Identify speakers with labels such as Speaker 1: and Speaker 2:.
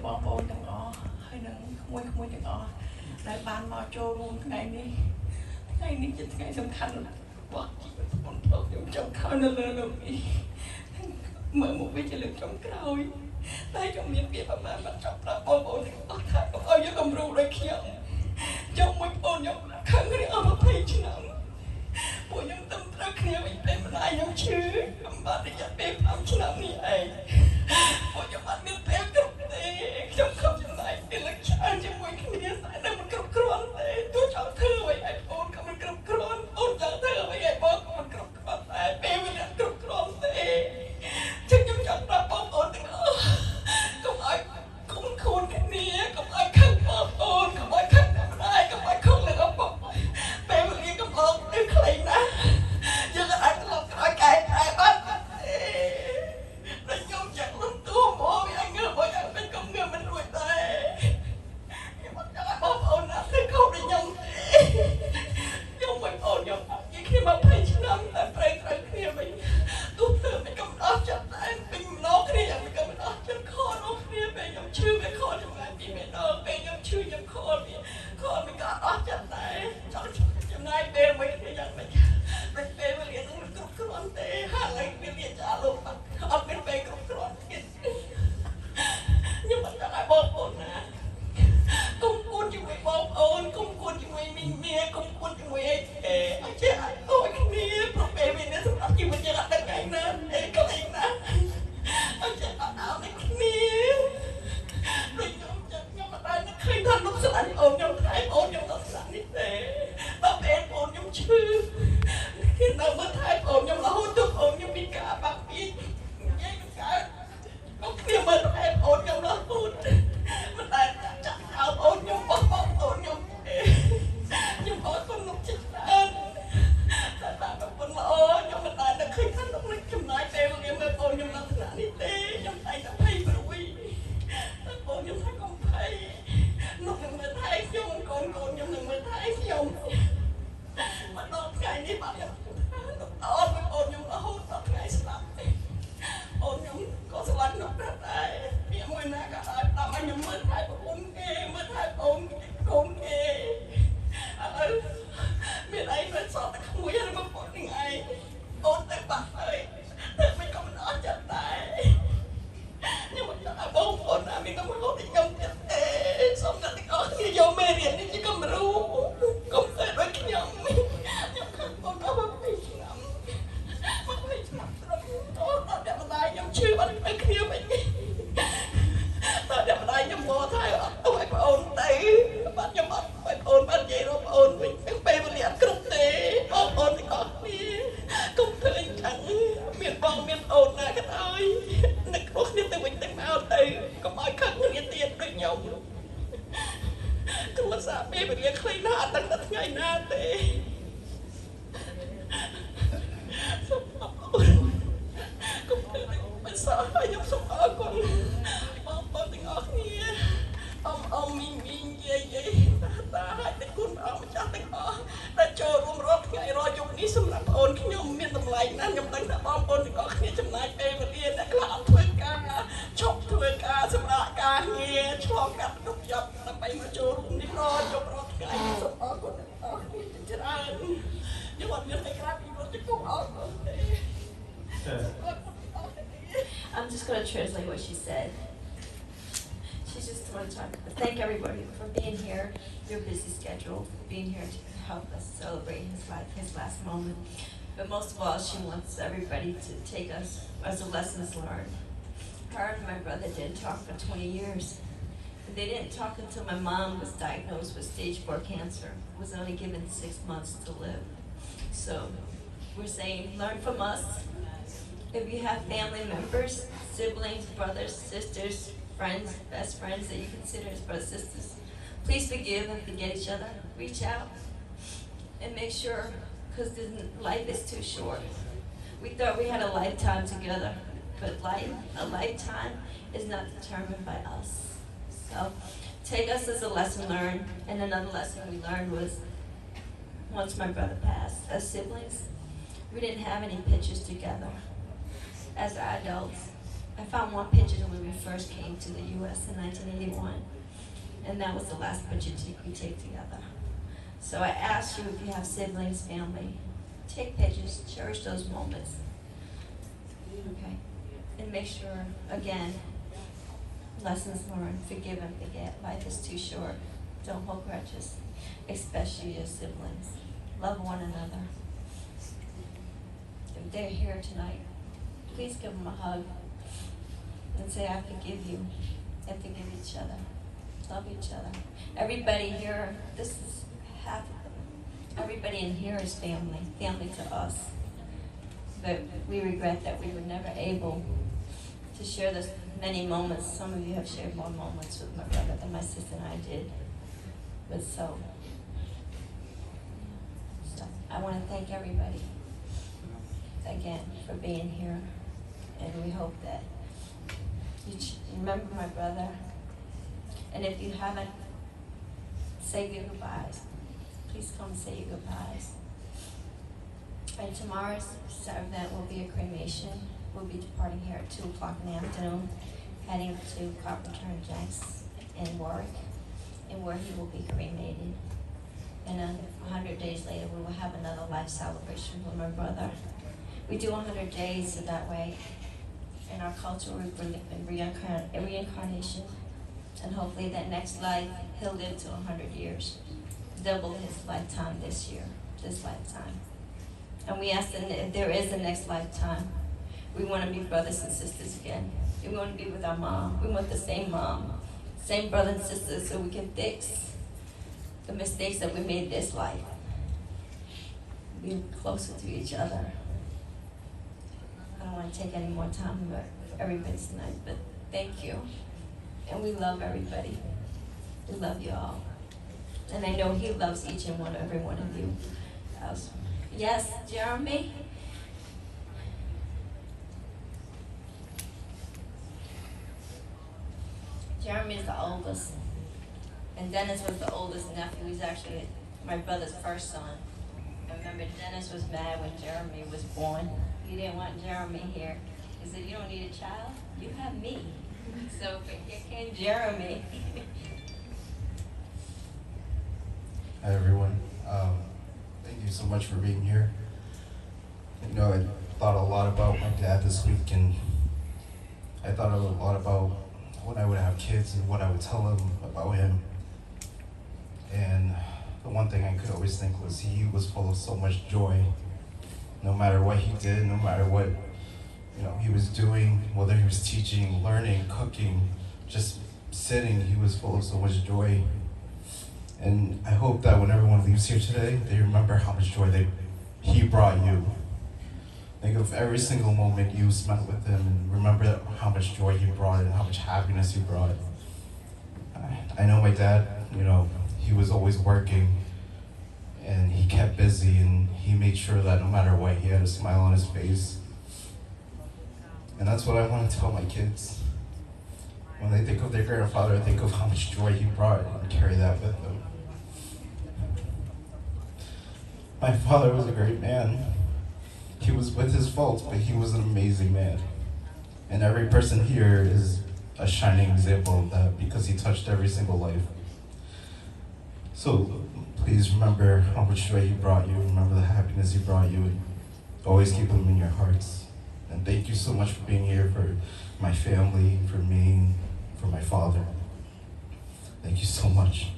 Speaker 1: បងប្អូនទាំងអស់ហើយនឹងក្មួយទាំងអស់ដែលបានមកចូលរួមថ្ងៃនេះជាថ្ងៃសំខាន់របស់ជីវិតបងប្អូនខ្ញុំចង់ខំនៅលើលោកនេះមើលមកវិញជាលើកចុងក្រោយតែខ្ញុំមានពាក្យប្រមាណបាត់ចង់ប្រាប់បងប្អូនទាំងអស់ថាកុំឲ្យយកគំរូដូចខ្ញុំចង់មួយបងខ្ញុំខឹងគ្នាអស់20ឆ្នាំពួកខ្ញុំទៅត្រូវគ្នាវិញពេលម្ដាយខ្ញុំឈឺអំបាត់រយៈពេល5ឆ្នាំនេះឯងពួកខ្ញុំអត់មានពេលគ្រប់ទេខ្ញុំខំចំណាយពេលលើកច្រើនជាមួយគ្នាតែមិនគ្រប់គ្រាន់ទេទោះចង់ធ្វើអ្វីឲ្យបងក៏មិនគ្រប់គ្រាន់អូនចង់ធ្វើអ្វីឲ្យបងក៏មិនគ្រប់គ្រាន់តែពេលវាមិនគ្រប់គ្រាន់ទេខ្ញុំចង់ប្រាប់បងប្អូនទាំងអស់កុំឲ្យគុំខូនគ្នាកុំឲ្យខឹងបងប្អូនកុំឲ្យខឹងម្ដាយកុំឲ្យខឹងលើឪពុកពេលវេលាកំឡុងទៅខ្លីណាស់យើងអាចឆ្លងក្រោយកែតែបានតែខ្ញុំចង់លំទួមកវាងើបមកយ៉ាងពេញកុំងើបមិនរួចដែរខ្ញុំអត់ចង់ឲ្យបងប្អូនណាធ្វើខុសដូចខ្ញុំទេខ្ញុំមិនអូនខ្ញុំនិយាយគ្នាមក20ឆ្នាំតែប្រេងត្រូវគ្នាវិញទោះធ្វើមិនកំដៅចិត្តតែពេញម្ដងគ្នាយ៉ាងមិនកំដៅចិត្តខនអស់គ្នាពេលខ្ញុំឈឺវាខនចំណាយពីម្ដងពេលខ្ញុំឈឺខ្ញុំខនវាមិនក៏អស់ចិត្តដែរចង់ចំណាយពេលមួយគ្នាយ៉ាងមិនដូចពេលវេលានឹងមិនគ្រប់គ្រាន់ទេហើយវេលាចាលោកអត់មានពេលគ្រប់គ្រាន់ទៀតខ្ញុំមិនចង់ឲ្យបងប្អូនណាកុំគួនជាមួយបងប្អូនកុំគួនជាមួយមីងមាកុំគួនជាមួយអីចេះឲ្យអស់គ្នាព្រោះពេលវេលាសម្រាប់ជីវិតយើងអត់ដឹងថ្ងៃណាខ្លីណាអញ្ចឹងអត់ឲ្យគ្នាដូចខ្ញុំអត់ដែរនឹកឃើញថាលោកស្លាញ់អូនខ្ញុំថែអូនខ្ញុំដល់ស្លាញ់នេះទេដល់ពេលអូនខ្ញុំឈឺគេនៅមើលថែអូនខ្ញុំរហូតទុកអូនខ្ញុំពីការបាក់ពីនិយាយមិនកើតមកគ្នាមើលថែអូនខ្ញុំរហូតមិនដែលចាក់ចោលអូនខ្ញុំបោះបង់អូនខ្ញុំទេខ្ញុំអត់គុណលោកចិត្តច្រើនតែតាមប្រពន្ធល្អខ្ញុំមិនដែលនឹកឃើញថាលោកនឹងចំណាយពេលវេលាមើលអូនខ្ញុំដល់ថ្នាក់នេះទេខ្ញុំតែតែភ័យព្រួយតែអូនខ្ញុំថាកុំភ័យលោកនឹងមើលថែខ្ញុំកូនខ្ញុំនឹងមើលថែខ្ញុំមកដល់ថ្ងៃនេះបាទខ្ញុំអូនខ្ញុំរហូតដល់ថ្ងៃស្លាប់អូនខ្ញុំក៏ស្រឡាញ់លោកដែរមានមួយណាក៏ឲ្យតាមឲ្យខ្ញុំមើលថែប្រពន្ធគេមើលថែអូនកូនគេឥឡូវមានអីមិនសល់តែក្មួយហើយប្រពន្ធនឹងឯងអូនទៅបាត់ហើយតែមិនក៏មិនអស់ចិត្តដែរខ្ញុំមិនចង់ឲ្យបងប្អូនណាមានកំហុសដូចខ្ញុំទៀតទេសូមអ្នកទាំងអស់គ្នាយកមេរៀននេះជាគំរូកុំធ្វើដូចខ្ញុំខឹងបងប្អូន20ឆ្នាំអូនអត់តែម្ដាយខ្ញុំឈឺអត់ទៅគ្នាវិញតែតែម្ដាយខ្ញុំមកថែអត់ទៅឲ្យបងអូនទៅបាត់ខ្ញុំអត់ឲ្យបងអូនបាននិយាយរកបងអូនវិញពេលវេលាអត់គ្រប់ទេបងប្អូនទាំងអស់គ្នាកុំធ្វើអីចឹងមានបងមានអូនណាក៏ដោយនឹកគ្រោះគ្នាទៅវិញទៅមកទៅកុំឲ្យខឹងគ្នាទៀតដូចខ្ញុំគ្រួសារពេលវេលាខ្លីណាស់អត់ដឹងដល់ថ្ងៃណាទេសូមអរគុណកុំធ្វើមិនសោះខ្ញុំសូមអរគុណបងប្អូនទាំងអស់គ្នាអ៊ំមីងយាយតាហើយទាំងគុណព្រះអង្គម្ចាស់ទាំងអស់ដែលចូលរួមរាល់ថ្ងៃរាល់យប់នេះសម្រាប់អូនខ្ញុំមានតម្លៃណាស់ខ្ញុំដឹងថាបងប្អូនទាំងអស់គ្នាចំណាយពេលវេលាអ្នកខ្លះអត់ធ្វើការឈប់ធ្វើការសម្រាប់ការងារឆ្លងកាត់ទុកចាប់ដើម្បីមកចូលរួមនេះរាល់យប់រាល់ថ្ងៃសូមអរគុណទាំងអស់គ្នាច្រើនខ្ញុំអត់មានតែក្រាបពីរត់ទៅគុំអរគុណទេ
Speaker 2: I'm just going to translate what she said. She's just want to thank everybody for being here, your busy schedule, for being here to help us celebrate his last moment. But most of all, she wants everybody to take us as a lessons learned. Her and my brother didn't talk for 20 years. They didn't talk until my mom was diagnosed with stage 4 cancer, was only given 6 months to live. So we're saying, learn from us. If you have family members, siblings, brothers, sisters, friends, best friends that you consider as brothers, sisters, please forgive and forget each other. Reach out and make sure, because life is too short. We thought we had a lifetime together, but a lifetime is not determined by us. So take us as a lesson learned. And another lesson we learned was, once my brother passed, as siblings, we didn't have any pictures together. As adults, I found one picture when we first came to the U.S. in 1981, and that was the last picture we take together. So I asked you if you have siblings, family, take pictures, cherish those moments, okay? And make sure, again, lessons learned, forgive and forget. Life is too short. Don't hold grudges, especially your siblings. Love one another. If they're here tonight, please give them a hug and say, I forgive you, and forgive each other. Love each other. Everybody here, this is half of them. Everybody in here is family, family to us. But we regret that we were never able to share this many moments. Some of you have shared more moments with my brother than my sister and I did. But so I want to thank everybody again for being here, and we hope that you remember my brother. And if you haven't, say your goodbyes. Please come say your goodbyes. And tomorrow's event will be a cremation. We'll be departing here at 2 o'clock in the afternoon, heading to Carpenter and Jenks in Warwick, and where he will be cremated. And then 100 days later, we will have another life celebration with my brother. We do 100 days, so that way, in our culture, we believe in reincarnation. And hopefully that next life, he'll live to 100 years. Double his lifetime this year, this lifetime. And we ask that if there is a next lifetime, we want to be brothers and sisters again. We want to be with our mom. We want the same mom, same brothers and sisters, so we can fix the mistakes that we made this life. Be closer to each other. I don't want to take any more time for everybody tonight, but thank you. And we love everybody. We love you all. And I know he loves each and every one of you. Yes, Jeremy? Jeremy is the oldest. And Dennis was the oldest nephew. He's actually my brother's first son. I remember Dennis was mad when Jeremy was born. He didn't want Jeremy here. He said, you don't need a child, you have me. So here came Jeremy.
Speaker 3: Hi everyone. Thank you so much for being here. You know, I thought a lot about my dad this week, and I thought a lot about when I would have kids and what I would tell them about him. And the one thing I could always think was he was full of so much joy. No matter what he did, no matter what he was doing, whether he was teaching, learning, cooking, just sitting, he was full of so much joy. And I hope that when everyone leaves here today, they remember how much joy he brought you. Think of every single moment you spent with him and remember how much joy he brought and how much happiness he brought. I know my dad, he was always working and he kept busy, and he made sure that no matter what, he had a smile on his face. And that's what I want to tell my kids. When they think of their grandfather, think of how much joy he brought and carry that with them. My father was a great man. He was with his faults, but he was an amazing man. And every person here is a shining example of that because he touched every single life. So please remember how much joy he brought you, remember the happiness he brought you, and always keep him in your hearts. And thank you so much for being here, for my family, for me, for my father. Thank you so much.